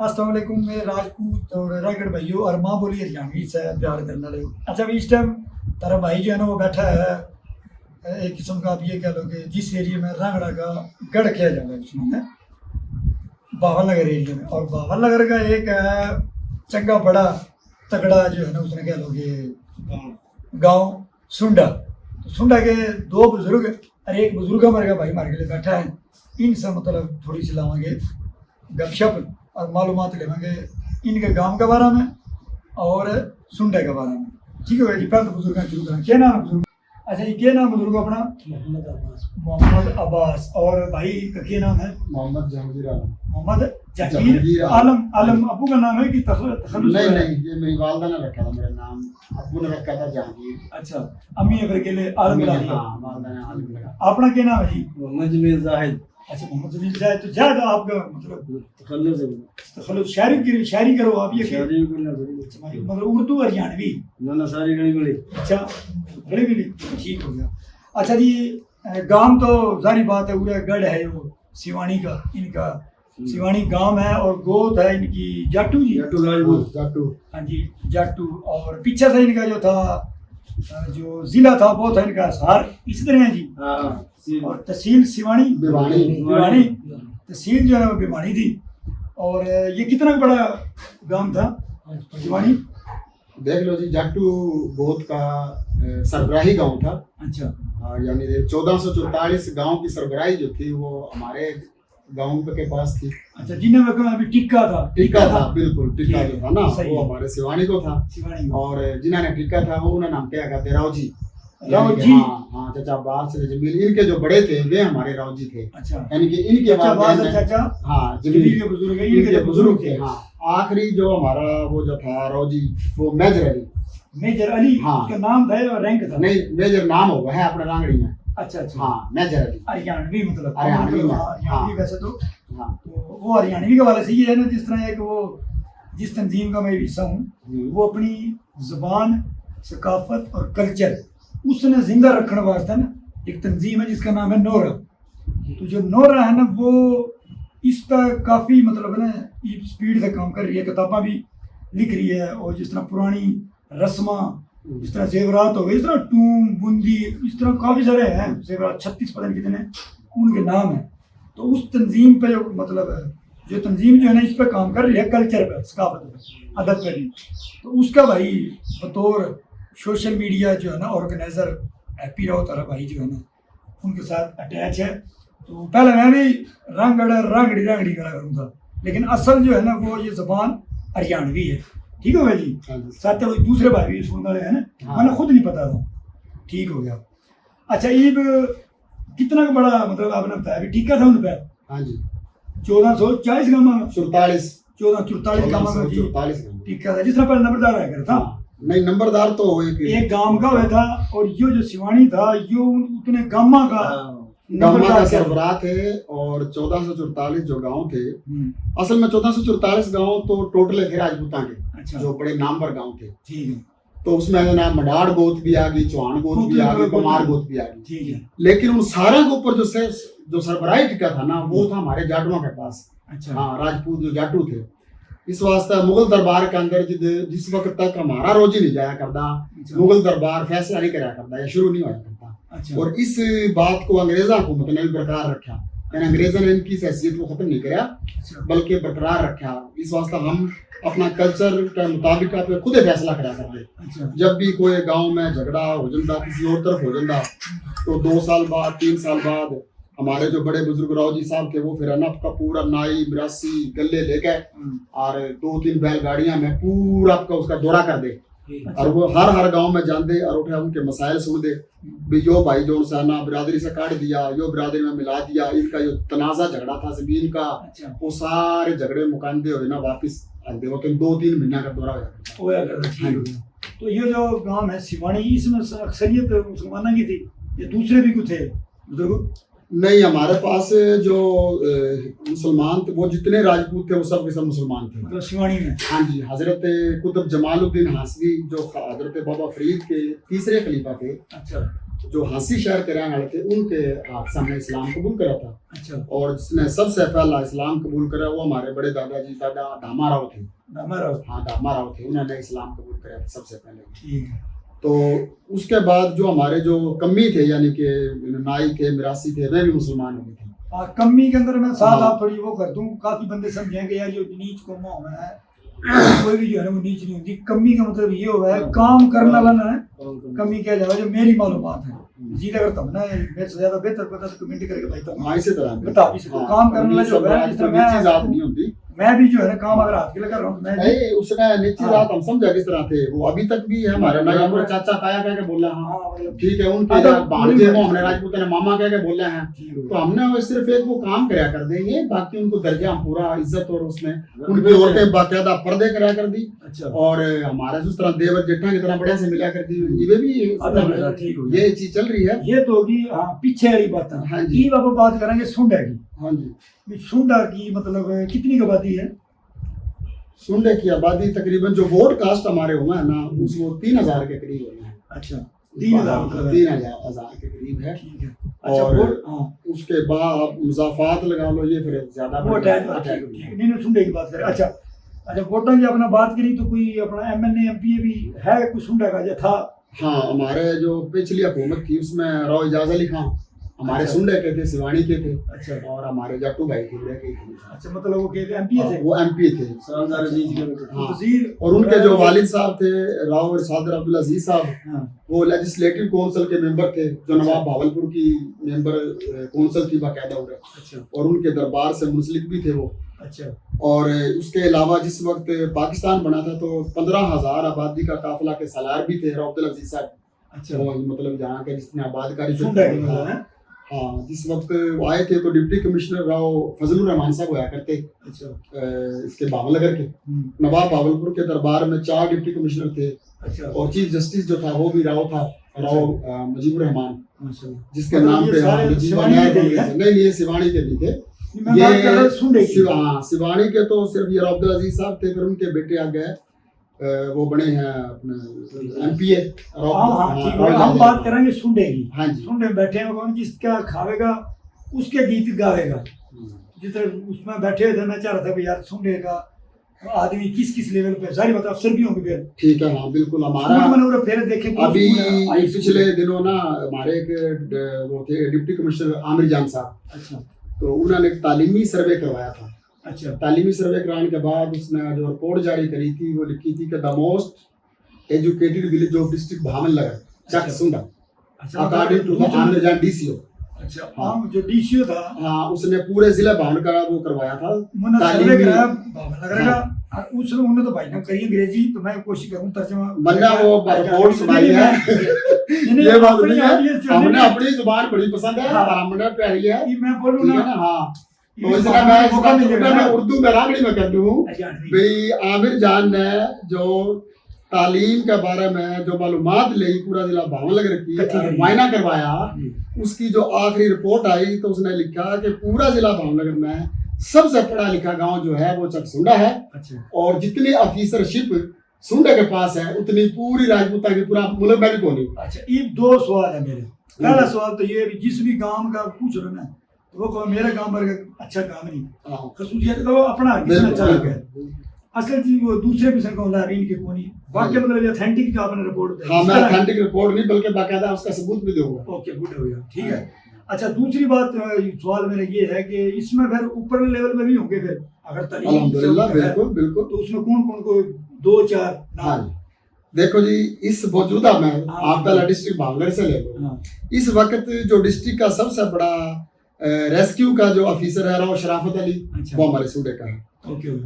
अस्सलाम वालेकुम। मैं राजपूत और रायगढ़ भाइयों और माँ बोली हरियाणवी से प्यार करने लगे। अच्छा अभी इस टाइम तारा भाई जो है ना वो बैठा है एक किस्म का, आप ये कह लो कि जिस एरिया में रांगड़ा का गढ़ किया जाता है उसमें बावल नगर एरिया में, और बावल नगर का एक चंगा बड़ा तगड़ा जो है ना उसने कह लो कि गाँव सुंडा। तो सुंडा के दो बुजुर्ग और एक बुजुर्ग हमारे का भाई हमारे के लिए बैठा है। इनसे मतलब थोड़ी सी लावांगे गपशप और मालूमात लेवांगे इनके गांव के बारे में और सुंडे के बारे में। ठीक है जी, पहले बुजुर्ग शुरू करें। क्या नाम है बुजुर्ग? अच्छा ये क्या नाम बुजुर्ग अपना? मोहम्मद अब्बास। मोहम्मद अब्बास। और भाई का क्या नाम है? मोहम्मद जहांगीर आलम। मोहम्मद जहांगीर आलम। आलम अबू का नाम है कि तखल्लुस? नहीं नहीं, ये मेरी वालदा ने रखा था मेरा नाम, अब्बू ने रखा था जहांगीर। अच्छा, अम्मी ने फिर के लिए आलम लगा दिया। हाँ, वालदा ने आलम लगा। अपना क्या नाम है जी? मोहम्मद जमील जाहिद। अच्छा मोहम्मद जमील जाहिद। तो जाहिद आपका मतलब तखल्लुस है। तखल्लुस शायरी करो आप ये शायरी भी करना जरूरी है। मतलब उर्दू हरियाणवी? ना सारी गली गली। अच्छा बड़ी भी ठीक हो गया। अच्छा जी, गांव तो जारी बात है पूरा गढ़ है वो सिवानी का, इनका सिवानी गांव है और गोद है इनकी जाटू जी। जाटू राजपूत। जाटू। हाँ जी जाटू। और पीछे से इनका जो था जो जिला था वो था इनका सार, इसी तरह है जी। हाँ और तहसील सिवानी भिवानी। भिवानी तहसील जो है वो भिवानी थी। और ये कितना बड़ा गांव था भिवानी? देख लो जी, जाटू गोद का सरबराही गांव था। अच्छा यानी 1444 गांव की सरबराही जो थी वो हमारे गांव के पास थी। अच्छा, जिन्हें में अभी टिक्का था। टिक्का था, बिल्कुल टिक्का जो था ना सही वो है। हमारे सिवानी को था। सिवानी में। और जिन्होंने टिक्का था वो उन्हें नाम क्या कहते रावजी। रावजी। हाँ हाँ, चाचा अब्बास से जमील इनके जो बड़े थे वे हमारे रावजी थे। अच्छा यानी कि इनके चाचा बाद अब्बास चाचा हाँ जमील जमील के बुजुर्ग है, इनके इनके बुजुर्ग थे। हाँ, आखिरी जो हमारा वो जो था रावजी वो मेजर अली। मेजर अली। हाँ। उसका नाम था और रैंक था? नहीं, मेजर नाम होगा है अपने रांगड़ी में। अच्छा अच्छा। हाँ, मेजर अली हरियाणवी मतलब हरियाणवी में। हरियाणवी हाँ। वैसे तो हाँ। तो वो हरियाणवी के वाले से ये है ना, जिस तरह एक वो जिस तंजीम का मैं हिस्सा हूँ वो अपनी जुबान सकाफत और कल्चर उसने जिंदा रखने वास्ते ना एक तंजीम है जिसका नाम है नोरा। तो जो नोरा है ना वो इस पर काफ़ी मतलब है ना स्पीड से काम कर रही है, किताबें भी लिख रही है। और जिस तरह पुरानी रस्मा, इस तरह जेवरात हो गए, इस तरह टूम बूंदी, इस तरह काफ़ी सारे हैं जेवरात, 36 पता नहीं कितने उनके नाम हैं। तो उस तंजीम पे जो मतलब है जो तंजीम जो है ना इस पर काम कर रही है, कल्चर पे, सकाफत पे, अदब पे भी। तो उसका भाई बतौर सोशल मीडिया जो है ना ऑर्गेनाइजर हैप्पी राव तारा भाई जो है ना उनके साथ अटैच है। तो पहले मैं भी रांगड़ी रांगड़ी करा करूँगा, लेकिन असल जो है ना वो ये ज़बान हरियाणवी है। ठीक हो गया जी। हाँ जी। साथ में दूसरे भाई भी सुनने वाले हैं ना, हाँ। मैंने खुद नहीं पता था। ठीक हो गया। अच्छा ईब कितना बड़ा मतलब आपने बताया अभी टीका था उन पर? हाँ जी, 1440 गामा 44 1444 गामा में जी 44 टीका था, जिस तरह पहले नंबरदार आया करता था। नहीं, नंबरदार तो एक गांव का हुआ था और यो जो सिवानी था यो उतने गामा का गांव का नंबरदार सरबराह थे। और 1444 जो गांव थे, असल में 1444 गांव तो टोटल थे राजपूतां के, अच्छा जो बड़े नामवर गांव थे। ठीक है तो उसमें है ना मडाड़ गोत भी आ गई, चौहान गोत भी आ गई, कुमार गोत भी आ गई। ठीक है। लेकिन उन सारा के ऊपर जो सरबराही टिका था ना वो था हमारे जाटुओं के पास। अच्छा हाँ, राजपूत जो जाटू थे। इस वास्ते मुगल दरबार के अंदर जिस वक्त तक हमारा रोजी नहीं जाया करता, मुगल दरबार फैसला नहीं कराया करता या शुरू नहीं होया करता। अच्छा और इस बात को अंग्रेजा हुकूमत ने भी बरकरार रखा, यानी अंग्रेजों ने इनकी हैसियत को खत्म नहीं किया अच्छा बल्कि बरकरार रखा। इस वास्ते हम अपना कल्चर के मुताबिक आप खुद ही फैसला करा करते। अच्छा जब भी कोई गांव में झगड़ा हो जाता, किसी और तरफ हो जाता, तो 2 साल बाद 3 साल बाद हमारे जो बड़े बुजुर्ग रावजी साहब थे वो फिर अनप का पूरा नाई मिरासी गले लेके और 2-3 बैलगाड़ियां में पूरा आपका उसका दौरा कर दे। और वो हर गांव में जाते और उठे उनके मसाइल सुन दे भी यो भाई जो ना बिरादरी से काट दिया, यो बिरादरी में मिला दिया, इनका जो तनाजा झगड़ा था जमीन का अच्छा वो सारे झगड़े मुकांदे हो ना वापिस आते हो। 2-3 महीना का दौरा होया करता। ठीक हो गया। तो ये जो गांव है सिवानी इसमें अक्सरियत मुसलमानों की थी या दूसरे भी कुछ थे बुजुर्ग? नहीं, हमारे पास जो मुसलमान थे वो जितने राजपूत थे वो सब के सब मुसलमान थे। मतलब सिवानी में? हाँ जी, हजरत कुतुब जमालुद्दीन हासवी जो हजरत बाबा फरीद के तीसरे खलीफा थे, अच्छा जो हांसी शहर के रहने वाले थे उनके हाथ से हमने इस्लाम कबूल करा था। अच्छा और जिसने सबसे पहला इस्लाम कबूल करा वो हमारे बड़े दादाजी दादा धामा राव थे। हमारा हाँ धामा राव थे, उन्होंने इस्लाम कबूल करा था सबसे पहले। ठीक है। तो उसके बाद जो हमारे जो कम्मी थे यानी कि नाई थे मिरासी थे वे भी मुसलमान हो गए थे। कमी के अंदर मैं साथ हाँ। आप थोड़ी वो कर दूं, काफी बंदे समझेंगे यार जो नीच को मुंह में है कोई भी जो है ना वो नीच नहीं होती। कमी का मतलब ये हुआ है काम करने वाला ना है कमी क्या जाएगा, जो मेरी मालूमात है जी अगर तुम ना मेरे से ज्यादा बेहतर पता तो कमेंट करके भाई तुम हाँ इसी तरह बता भी सको। काम करने वाला जो है जिस तरह नीची जात नहीं होती। मैं भी जो है ना काम अगर हाथ के लगा रहा हूँ मैं भी नहीं उसने नीची जात हम समझा किस तरह थे वो अभी तक भी है हमारे ना हमारे चाचा काया कह के बोला हाँ हाँ मतलब ठीक है उनके भांजे वो हमने राजपूत ने मामा कह के बोले हैं। ठीक हो तो हमने वो सिर्फ एक वो काम कराया कर देंगे बाकी उनको दर्जा हम पूरा इज्जत और उसमें उनकी औरतें बाकायदा पर्दे कराया कर दी। अच्छा और हमारे जिस तरह देवर जेठा की तरह बढ़िया से मिला कर दी ये भी ठीक हो ये चीज चल रही है। ये तो होगी हाँ पीछे वाली बात है। हाँ जी। ये बाबा बात करेंगे सुंडा की। हाँ जी सुंडा की मतलब कितनी आबादी है? सुंडे की आबादी तकरीबन जो वोट कास्ट हमारे हुए हैं ना उसको 3000 के करीब हुए हैं। अच्छा 3000 मतलब 3000 के करीब है। ठीक है। अच्छा और वोट हाँ उसके बाद आप मुजाफात लगा लो ये फिर ज्यादा वोट है नहीं सुंडे की बात करें। अच्छा अच्छा वोटों की अपना बात करी तो कोई अपना एमएनए एमपीए भी है कोई सुंडा का जो था? हाँ हमारे जो पिछली हुकूमत थी उसमें राव इजाज अली खान हमारे अच्छा। सुंडे के थे सिवानी के थे। अच्छा और हमारे जाटू भाई थे उड़े के थे। अच्छा मतलब वो के एमपीए थे वो एमपी थे। शानदार अजीज के हाँ। वजीर और उनके जो वालिद साहब थे राव सादर अब्दुल अजीज साहब हाँ वो लेजिस्लेटिव काउंसिल के मेंबर थे जो नवाब भावलपुर की मेंबर काउंसिल थी बाकायदा उड़े। अच्छा और उनके दरबार से मुंसलिक भी थे वो। अच्छा और उसके अलावा जिस वक्त पाकिस्तान बना था तो 15,000 आबादी का काफिला के सालार भी थे राव अब्दुल अजीज साहब। अच्छा वो मतलब जहाँ के जिसने आबादकारी सुंडा की मतलब है। हाँ जिस वक्त वो आए थे तो डिप्टी कमिश्नर राव फजलुर रहमान साहब हुआ करते अच्छा इसके बावलनगर के। नवाब भावलपुर के दरबार में 4 डिप्टी कमिश्नर थे। अच्छा और चीफ जस्टिस जो था वो भी राव था राव मुजीबुर रहमान माशाल्लाह जिसके मतलब नाम ये पे सारे हाँ, सिवानी के थे, नहीं नहीं ये सिवानी के नहीं थे। मैं बात कर रहा हूँ सुंडे की। हाँ सिवानी के तो सिर्फ ये राव अब्दुल अजीज साहब थे फिर उनके बेटे आ गए वो बने हैं अपने एमपीए। हाँ हाँ ठीक है। हम बात करेंगे सुंडे की। हाँ जी। सुंडे बैठे हैं कौन जिसका खावेगा उसके गीत गावेगा। जिस तरह उसमें बैठे थे मैं चाह रहा था कि यार सुंडे का आदमी किस किस लेवल पे सारी बात अफसर भी होंगे फिर ठीक है हाँ बिल्कुल हमारा स्कूल मैंने उन्हें फिर देखे अभी पिछले दिनों ना हमारे एक वो थे डिप्टी कमिश्नर आमिर जान साहब। अच्छा तो उन्होंने एक तालीमी सर्वे करवाया था। अच्छा तालीमी सर्वे कराने के बाद उसने जो रिपोर्ट जारी करी थी वो लिखी थी कि the most educated village of district Bhavnagar चक सुंडा अच्छा अकॉर्डिंग टू द आमिर जान डीसीओ। अच्छा हाँ जो डीसीओ था हाँ उसने पूरे जिला भावनगर का वो करवाया था मैंने सर्वे तालीमी। कराया भावनगर का और उसमें उन्होंने तो भाई ने करी अंग्रेजी तो मैं कोशिश करूँ तर्जुमा वरना वो रिपोर्ट सुनाई है ये बात नहीं है हमने अपनी जुबान बड़ी पसंद है हाँ। हमने प्यारी है मैं बोलूँ ठीक है ना ना हाँ। तो इसलिए मैं इसका तुकड़ा मैं उर्दू में रागड़ी में कर दूं भाई आमिर जान ने जो तालीम के बारे में जो मालूमात ली पूरा जिला भावनगर की मुआयना करवाया उसकी जो आखिरी रिपोर्ट आई तो उसने लिखा कि पूरा जिला भावनगर में सबसे पढ़ा लिखा गांव जो है वो चकसुंडा है। अच्छा और जितनी ऑफिसरशिप सुंडा के पास है उतनी पूरी राजपूता की पूरा मुल्क में भी कोनी। अच्छा ये 2 सवाल है मेरे। पहला सवाल तो ये जिस भी गांव का पूछ रहे ना तो वो कहो मेरे गांव पर अच्छा काम नहीं खसूसियत तो अपना कितना अच्छा लगे असल चीज वो दूसरे क्वेश्चन का होला इनके कोनी वाक्य मतलब ऑथेंटिक जो आपने रिपोर्ट हाँ मैं ऑथेंटिक रिपोर्ट नहीं बल्कि बाकायदा उसका सबूत भी दूंगा। ओके गुड हो गया ठीक है। अच्छा दूसरी बात सवाल मेरा ये है कि इसमें फिर ऊपर लेवल में भी होंगे फिर अगर तालीम अल्हम्दुलिल्लाह बिल्कुल बिल्कुल तो उसमें कौन कौन को 2-4 हाँ देखो जी इस मौजूदा में आप पहला डिस्ट्रिक्ट भावनगर से ले लो। इस वक्त जो डिस्ट्रिक्ट का सबसे बड़ा रेस्क्यू का जो ऑफिसर है राव शराफत अली वो हमारे सूबे का है।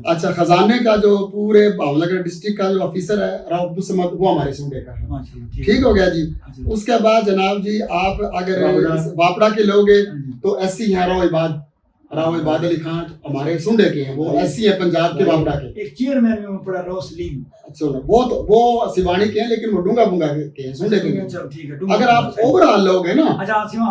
अच्छा खजाने का जो पूरे भावनगर डिस्ट्रिक्ट का जो ऑफिसर है राव अब्दुल समद वो हमारे सूबे का है। ठीक हो गया जी। उसके बाद जनाब जी आप अगर वापड़ा के लोगे तो एससी है राव इबाद अली खान हमारे सुंडे के हैं वो एससी है पंजाब के वापड़ा के। एक चेयरमैन में पड़ा राव सलीम अच्छा वो सिवानी के हैं लेकिन वो डूंगा बुंगा के हैं सुंडे के हैं। ठीक है अगर आप ओवरऑल लोगे ना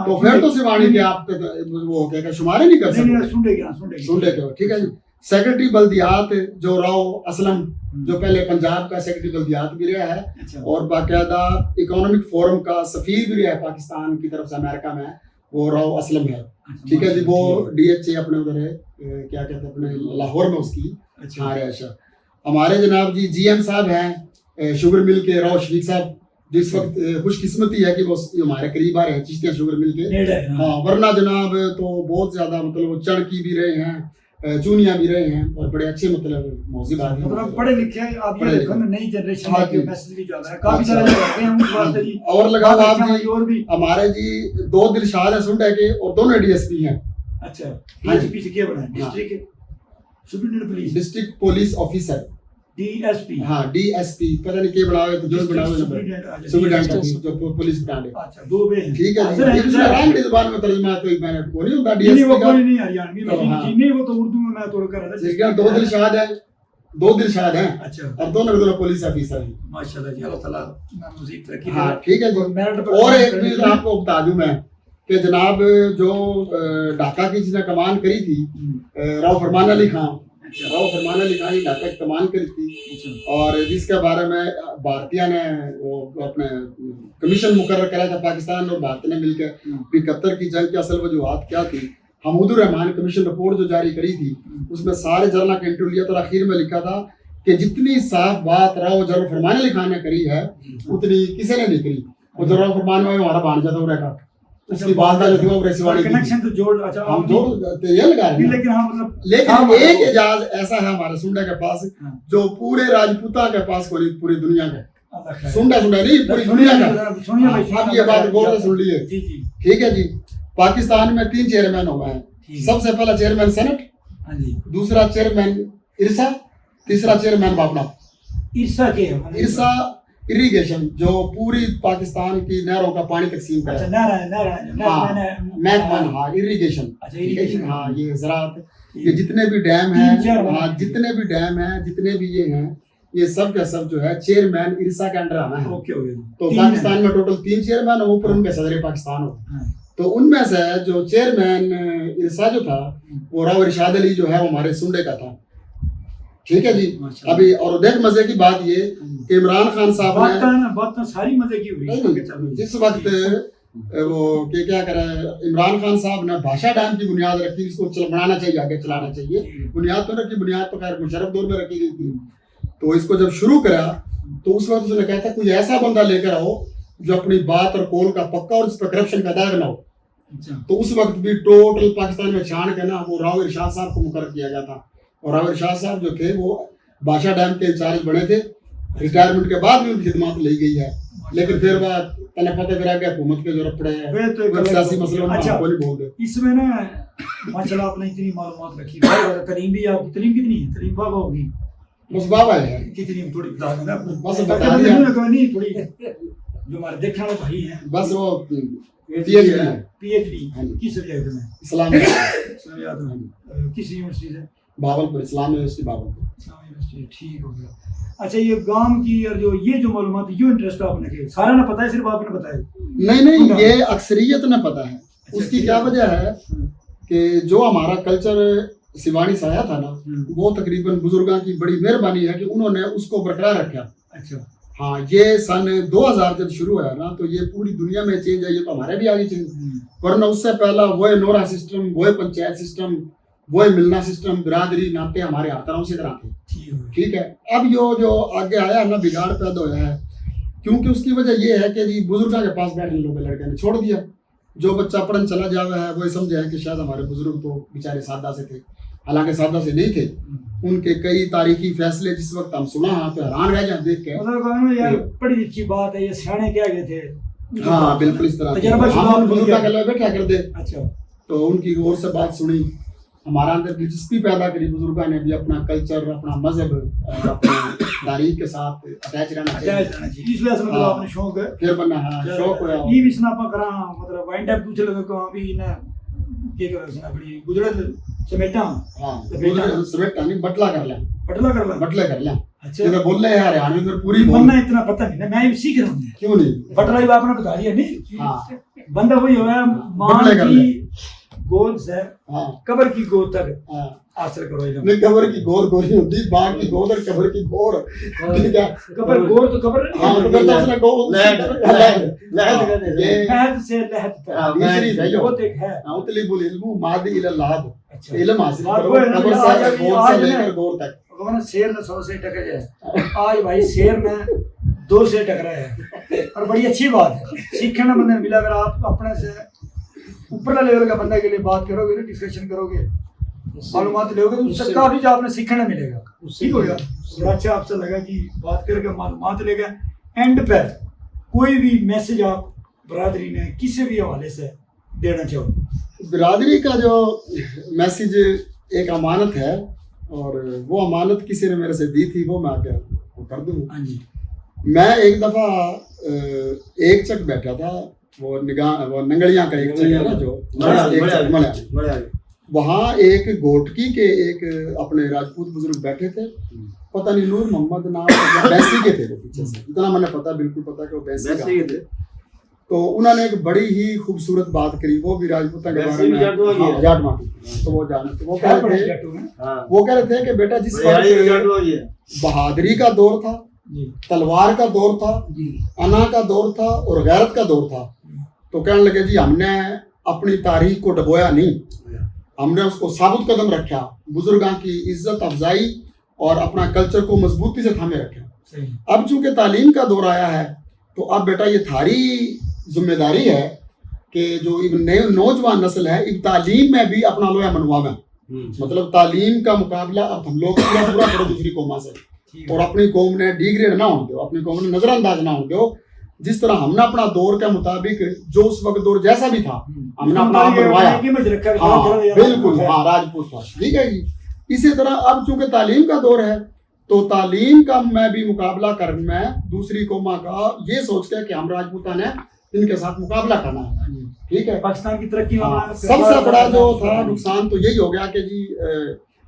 तो फिर तो सिवानी के आप वो क्या शुमार ही नहीं कर सकते सुंडे के सुंडे के ठीक है जी। सेक्रेटरी बल्दियात जो राव असलम जो पहले पंजाब का सेक्रेटरी बल्दियात भी रहा है अच्छा और बाकायदा इकोनॉमिक फोरम का सफीर भी रहा है पाकिस्तान की तरफ से अमेरिका में, वो राव असलम है। ठीक है जी, वो DHA अपने उधर है, क्या कहते हैं अपने लाहौर में उसकी अच्छा हाँ रिहायश। हमारे जनाब जी GM साहब हैं शुगर मिल के, राव शफीक साहब, जिस वक्त खुशकिस्मती है कि वो हमारे करीब आ रहे हैं चिश्तिया शुगर मिल के। नेड़ है, हाँ। हाँ, वरना जनाब तो बहुत ज्यादा मतलब वो चढ़की भी रहे हैं, चूनिया भी रहे हैं और बड़े अच्छे मतलब मौजूद आदमी मतलब पढ़े लिखे हैं आप, ये पढ़े देखो ना लिखे। नई जनरेशन हाँ के जी। मैसेज भी जो है काफी अच्छा। सारे लोग रहते हैं उस वास्ते जी। और लगाओ आप बाकी जी, और भी हमारे जी 2 दिलशाद है सुंडा के और दोनों DSP हैं, अच्छा हाँ जी। DSP से क्या बना है? हाँ। District superintendent police, district police officer. DSP, हाँ DSP पता नहीं क्या बनावे तो जो बनावे सुपरिटेंडेंट जो पुलिस ब्रांड है। अच्छा दो बे हैं। ठीक है जी, सर, ये दूसरा रंग जुबान में तर्जुमा तो मैंने को नहीं होता नहीं वो DSP का। कोई नहीं हरियाणवी में, तो हाँ। नहीं वो तो उर्दू में मैं तोड़ कर रहा था। ठीक है, 2 दिलशाद है, 2 दिलशाद हैं अच्छा और दोनों पुलिस ऑफिसर हैं। माशाल्लाह जी, अल्लाह ताला ना मजीद तरक्की हाँ दे। ठीक है जी। मेरिट पर और एक करने भी के लिए- आपको बता दूं मैं कि जनाब जो ढाका की जिसने कमान करी थी राव फरमान अली खान, अच्छा राव फरमान अली खान ही ढाका की कमान करी थी अच्छा और जिसके बारे में भारतीय ने वो अपने कमीशन मुकर्रर करा था पाकिस्तान और भारत ने मिलकर 71 की जंग की असल वजूहत क्या थी। हमूदुर रहमान कमीशन रिपोर्ट जो जारी करी थी उसमें सारे जर्नल का इंटरव्यू लिया था, आखिर में लिखा था कि जितनी साफ बात राव जनरल फरमान अली खान ने करी है उतनी किसी ने नहीं करी। वो जनरल फरमान में हमारा भांजा था उरेका, उसकी वालदा जो थी वो रेसिवाड़ी की थी। कनेक्शन तो जोड़, अच्छा हम आप जो ये लगा रहे नहीं, हैं लेकिन हाँ मतलब लेकिन हाँ, एक मतलब- एजाज ऐसा है हमारे सुंडा के पास हाँ। जो पूरे राजपूता के पास कोई पूरी दुनिया का अल्लाह खैर। सुंडा नहीं पूरी दुनिया का। सुनिए भाई, आप ये बात गौर से सुन लीजिए। जी जी ठीक है जी, पाकिस्तान में 3 चेयरमैन हुए हैं। ठीक है। सबसे पहला चेयरमैन सेनेट, हाँ जी। दूसरा चेयरमैन इरसा, तीसरा चेयरमैन बापना। ईर्षा के है, मतलब- इरसा इरिगेशन जो पूरी पाकिस्तान की नहरों का पानी तकसीम अच्छा करे। नारायण हाँ इरिगेशन। अच्छा, irrigation। हाँ ये ज़राअत, ये जितने भी डैम हैं, 3-4 हाँ बनाए। जितने भी डैम हैं, जितने भी ये हैं, ये सब का सब जो है चेयरमैन इरसा के अंडर आना है। ओके हो गया। तो 3 पाकिस्तान में टोटल 3 चेयरमैन और ऊपर उनके सदर पाकिस्तान हो। हाँ। तो उनमें से जो चेयरमैन इरसा जो था वो राव इरशाद अली जो है वो हमारे सुंडे का था। ठीक है जी। माशाल्लाह। अभी और देख मजे की बात ये कि इमरान खान साहब ने बात तो सारी मजे की हुई। नहीं, जिस वक्त वो क्या करे इमरान खान साहब ने भाषा डैम की बुनियाद रखी, इसको बनाना चाहिए, आगे चलाना चाहिए। बुनियाद तो रखी, बुनियाद तो खैर मुशर्रफ दौर में रखी गई थी। तो इसको जब शुरू करा तो उस वक्त उसने कहा था कोई ऐसा बंदा लेकर आओ जो अपनी बात और कौल का पक्का और इस पर करप्शन का दाग ना हो। अच्छा तो उस वक्त भी टोटल पाकिस्तान में छान के ना वो राव इरशाद साहब को मुकर्रर किया गया था। और राव इरशाद साहब जो थे वो बादशाह डैम के इंचार्ज बने थे। रिटायरमेंट के बाद भी उनकी खिदमत ली गई है, लेकिन फिर बाद तने पता फिर आगे हुकूमत के जरूरत पड़े हैं, वे तो वो सियासी मसलों में अच्छा। हमको नहीं बोल दे। इसमें ना माशाल्लाह आपने इतनी मालूमात रखी। तलीम भी आप तलीम कितनी है? तलीम बाबा होगी बस बाबा है कितनी, थोड़ी बता देना। बस बता दिया। नहीं थोड़ी जो हमारे देखने वाले भाई हैं बस वो PhD है। PhD हाँ जी। किस सब्जेक्ट में? इस्लाम इस्लामियात में। किस यूनिवर्सिटी से? बावलपुर इस्लाम यूनिवर्सिटी बावलपुर। इस्लाम यूनिवर्सिटी, ठीक हो गया। अच्छा ये गांव की और जो ये जो मालूमात ये इंटरेस्ट आपने के सारा ना पता है, सिर्फ आपने बताया? नहीं ये अक्सरियत ने पता है। अच्छा, उसकी क्या वजह है कि जो हमारा कल्चर सिवानी से आया था ना, वो तकरीबन बुजुर्गों की बड़ी मेहरबानी है कि उन्होंने उसको बरकरार रखा। अच्छा हाँ ये सन 2000 जब शुरू हुआ ना तो ये पूरी दुनिया में चेंज है, ये तो हमारे भी आगे चेंज। वरना उससे पहला वो नोरा सिस्टम, वो पंचायत सिस्टम, वो मिलना सिस्टम, बिरादरी नाते हमारे हर तरह से तरह थे। ठीक हो गया। ठीक है। अब जो आगे आया ना बिगाड़ पैदा हुआ है, क्योंकि उसकी वजह ये है कि जी बुजुर्गों के पास बैठने लोग लड़के ने छोड़ दिया। जो बच्चा पढ़न चला जावा है वो समझे है कि शायद हमारे बुजुर्ग तो बेचारे सादा से थे, हालांकि सादा से नहीं थे। उनके कई तारीखी फैसले जिस वक्त हम सुना हाँ तो हैरान रह जाए देख के। मतलब कहना यार बड़ी अच्छी बात है, ये सियाने क्या गए थे। हाँ बिल्कुल इस तरह तजर्बा शुदा हम मिल बुजुर्ग गया। के लिए बैठा कर दे अच्छा तो उनकी ओर से बात सुनी, हमारा अंदर दिलचस्पी पैदा करी। बुजुर्गों ने भी अपना कल्चर, अपना मजहब और अपनी तारीख के साथ अटैच रहना अच्छा चाहिए। जाना चाहिए। इस वजह से मतलब हाँ। आपने शौक है फिर बनना हाँ शौक होया। ये भी स्नापा करा मतलब वाइंड अप पूछ लगे को भी ना के करो सुना बड़ी गुजरत समेटा हाँ बुजुर्ग समेटा नहीं बटला कर लें, पटला कर ला। बटले कर लें। अच्छा जैसे बोल रहे यार हरियाणवी में पूरी बोल बनना इतना पता नहीं ना, मैं भी सीख रहा हूँ। क्यों नहीं। बटला ही आपने बता दिया नहीं। हाँ बंदा वही हो है मां बटले कर की गोद से हाँ कबर की गोद तक हाँ हासिल करो इल्म। नहीं कबर की गोर गोरी होती बाघ की गोद और कबर की गोर ठीक है कबर गोद तो कबर नहीं हाँ तो फिर तो उसने गो लहद कहते हैं। ये लहद से लहद हाँ, तक तीसरी है जो गोद एक है। उतलिबुल इल्मु मादी इला लहद अच्छा इल्म हासिल बात करो वो है ना, कबर आज से अभी गोर आज से ना- लेकर गोर तक भगवान शेर ने 100 से टकर जाए, आज भाई शेर ने 2 से टकरा है। और बड़ी अच्छी बात है, सीखने बंदे मिला। अगर आप अपने से ऊपर लेवल का बंदा के लिए बात करोगे ना, डिस्कशन करोगे, मालूमात लोगे, तो उससे काफी जो आपने सीखने मिलेगा। ठीक हो गया, बड़ा अच्छा आपसे लगा कि बात करके मालूमात लेगा। एंड पर कोई भी मैसेज आप बरादरी में किसी भी हवाले से देना चाहो? बिरादरी का जो मैसेज एक अमानत है और वो अमानत किसी ने मेरे से दी थी, वो मैं आगे वो कर दूँ। हाँ जी। मैं एक दफ़ा एक चक बैठा था, वो निगाह वो नंगलियां का एक चक है ना जो एक चक मलयाली, वहाँ एक घोटकी के एक अपने राजपूत बुजुर्ग बैठे थे, पता नहीं नूर मोहम्मद नाम या बैसी के थे वो, पीछे से इतना मैंने पता बिल्कुल पता कि वो बैसी के थे। तो उन्होंने एक बड़ी ही खूबसूरत बात करी, वो भी राजपूतों के बारे में, हाँ, जाट माटी, तो वो जानते, वो कह रहे थे कि बेटा जिस वक्त बहादुरी का दौर था, तलवार का दौर था, अना का दौर था और गैरत का दौर था, तो कहने लगे जी हमने अपनी तारीख को डबोया नहीं, हमने उसको साबुत कदम रखा, बुजुर्गों की इज्जत अफजाई और अपना कल्चर को मजबूती से थामे रखा। अब चूंकि तालीम का दौर आया है, तो अब बेटा ये थारी जिम्मेदारी है कि जो नौजवान नस्ल है इब तालीम में भी अपना लोया मनवावे। मतलब तालीम का मुकाबला अब हम लोग पूरा करो दूसरी कौमा से, और अपनी कौम ने डिग्रेड ना होने दो, अपनी कौम ने नजरअंदाज ना होने दो। जिस तरह हमने अपना दौर के मुताबिक जो उस वक्त दौर जैसा भी था हमने अपना आप बनवाया, हाँ बिल्कुल, हाँ राजपूत था, ठीक है जी। इसी तरह अब चूंकि तालीम का दौर है, तो तालीम का मैं भी मुकाबला कर, मैं दूसरी कौमा का ये सोच के कि हम राजपूता ने इनके साथ मुकाबला करना है, ठीक है। पाकिस्तान की तरक्की हाँ, सबसे बड़ा जो था नुकसान तो यही हो गया कि जी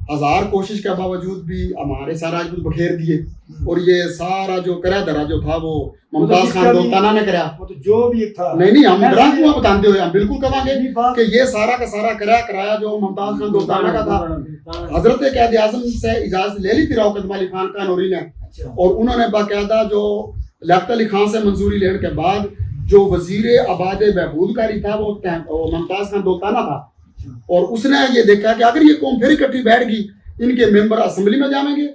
1000 कोशिश के बावजूद भी हमारे सारे राजपूत बखेर दिए, और ये सारा जो करा धरा जो था वो मुमताज खान दौलताना ने करा, वो तो जो भी था। नहीं हम ग्रांकुआ बताते हुए हम बिल्कुल कहेंगे कि ये सारा का सारा कराया जो मुमताज खान दौलताना का था। हजरत कैद आजम से इजाजत ले ली थी राव कदम अली खान कानूरी ने, और उन्होंने बाकायदा जो लियाकत अली खान से मंजूरी लेने के बाद जो वजीर आबाद बहबूदकारी था वो मुमताज खान दौलताना था, और उसने ये देखा कि अगर ये कौम फिर इकट्ठी बैठ गई, इनके मेंबर असेंबली में जाएंगे,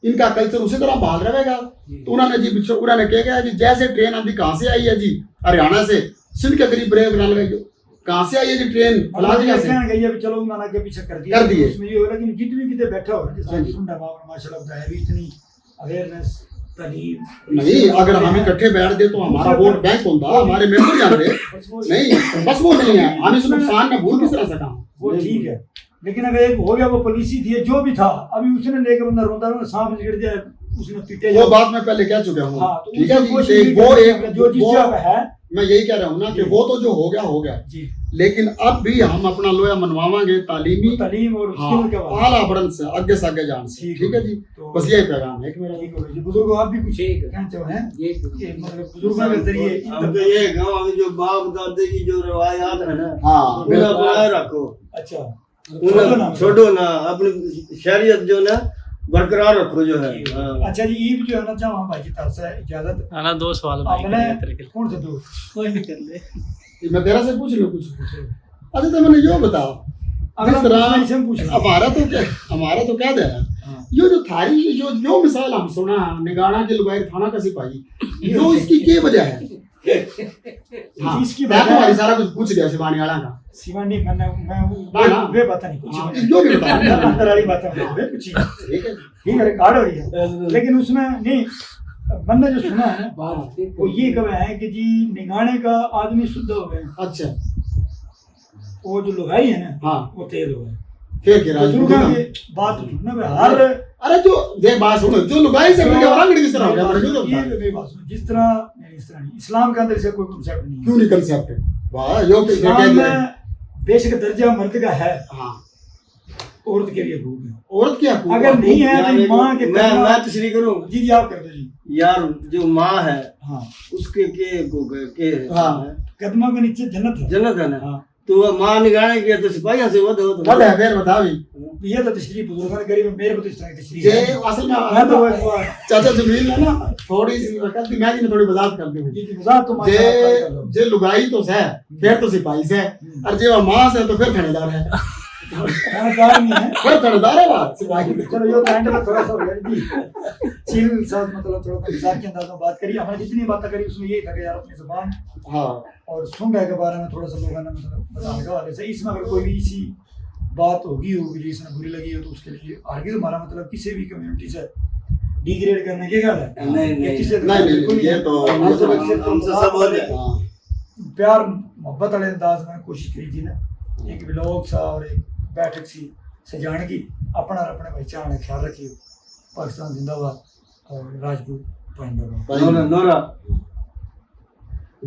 इनका कल्चर उसी तरह बहाल रहेगा। तो उन्होंने जी उन्होंने कह गया जी जैसे ट्रेन आंधी कहाँ से आई है जी, हरियाणा से, सिंध के करीब ब्रेक डाल गई, कहाँ से आई है जी ट्रेन, फला जगह से, चलो उन्होंने आगे पीछे कर दिए। उसमें ये हो रहा कि जितने भी बैठा हो माशाल्लाह है भी इतनी अवेयरनेस तालीम नहीं, अगर हम इकट्ठे बैठ दे तो हमारा वोट बैंक होता, हमारे मेंबर जानते नहीं, बस वो नहीं है, हम इस नुकसान में भूल किस तरह से काम, वो ठीक है। लेकिन अगर एक हो गया वो पॉलिसी थी जो भी था, अभी उसने लेकर बंदा रोता रहा, सांप गिर दिया उसने पीटे, वो बात मैं पहले कह चुका हूँ, तो ठीक है जी। वो एक जो जिस जगह है, मैं यही कह रहा हूँ ना कि वो तो जो हो गया जी, लेकिन अब भी हम अपना लोया मनवावांगे तालीम और आला बढ़न से आगे जान से, ठीक है जी। तो बस यही पैगाम है कि मेरा बुजुर्गों आप भी कुछ कहना चाहो हैं, ये मतलब बुजुर्गों के जरिए हमको ये गांव में जो बाप दादे की जो रवायात है ना, हाँ उन्हें बनाए रखो, अच्छा उन्हें छोड़ो ना, अपनी शरीयत जो ना बरकरार रखो जो है। अच्छा जी, ईद जो है ना चाहो भाई की तरफ से इजाजत आना 2 सवाल भाई कौन से दो कोई नहीं कर ले, मैं तेरा से पूछ रहा हूँ कुछ। अच्छा तो मैंने यो बताओ, जिस तरह हमारा तो क्या है ये जो थारी जो मिसाल हम सुना निगाड़ा के लुगाई थाना का सिपाही, यो इसकी क्या वजह है? हाँ, इसकी वजह सारा कुछ पूछ लिया शिवानी वाला का, शिवानी मैं वे पता नहीं कुछ जो भी बता अंदर वाली बातें वे पूछी, ठीक है रिकॉर्ड हो रही है, लेकिन उसमें नहीं बंदा जो सुना है वो ये कब है कि जी निगाने का आदमी शुद्ध हो गए, अच्छा वो जो लुगाई है ना, हाँ वो तेज हो गए, फिर बात सुनना हर, अरे जो देख बात सुनो, जो लुगाई से किस तरह हो गया, जिस तरह इस्लाम के अंदर से कोई कंसेप्ट नहीं, क्यों नहीं कंसेप्ट है? वाह, यो बेशक दर्जा मर्द का है, हाँ औरत के लिए हकूक है, औरत के हकूक अगर नहीं है तो माँ के, मैं तशरीह करूं जी आप कर दो जी यार, जो माँ है हाँ उसके के हाँ कदमों के नीचे जन्नत है ना, हाँ, तू मां निगाने किया तो सिपाहियों से वो दो वध है फिर बता भी ये तो तशरीफ बुजुर्गों ने करी मेरे को तो इस तरह की तशरीफ जे है। असल में मैं तो वो- चाचा जमील ने ना थोड़ी सी कहती मैं जी ने थोड़ी वजाहत कर दी जी जी मजाक तो जे माशाल्लाह कर लो। जे लुगाई तो है फिर तो सिपाही से और जे वो मां से तो फिर थानेदार है थानेदार नहीं है। फिर थानेदार है बात सिपाही चलो यो काइंड में थोड़ा सा हो गया जी चिल साथ मतलब थोड़ा सा मजाक के अंदाज में बात करी हमने जितनी बातें करी उसमें यही था कि यार अपनी जुबान हाँ और सुंडा के बारे में थोड़ा सा लोगों ने मतलब बताने का वाले से इसमें अगर कोई भी इसी बात होगी जिसने बुरी लगी हो तो उसके लिए आगे हमारा मतलब किसी भी कम्युनिटी से डिग्रेड करने के क्या है नहीं, ये किसी से नहीं, बिल्कुल ये तो- हम ये तो सिर्फ हमसे सब हो जाए। हाँ प्यार मोहब्बत वाले अंदाज में कोशिश करी थी ना एक व्लॉग सा और एक बैठक सी सजाने की अपना और अपने भाईचारे का ख्याल रखिए पाकिस्तान जिंदाबाद और राजपूत पाइंदाबाद नोरा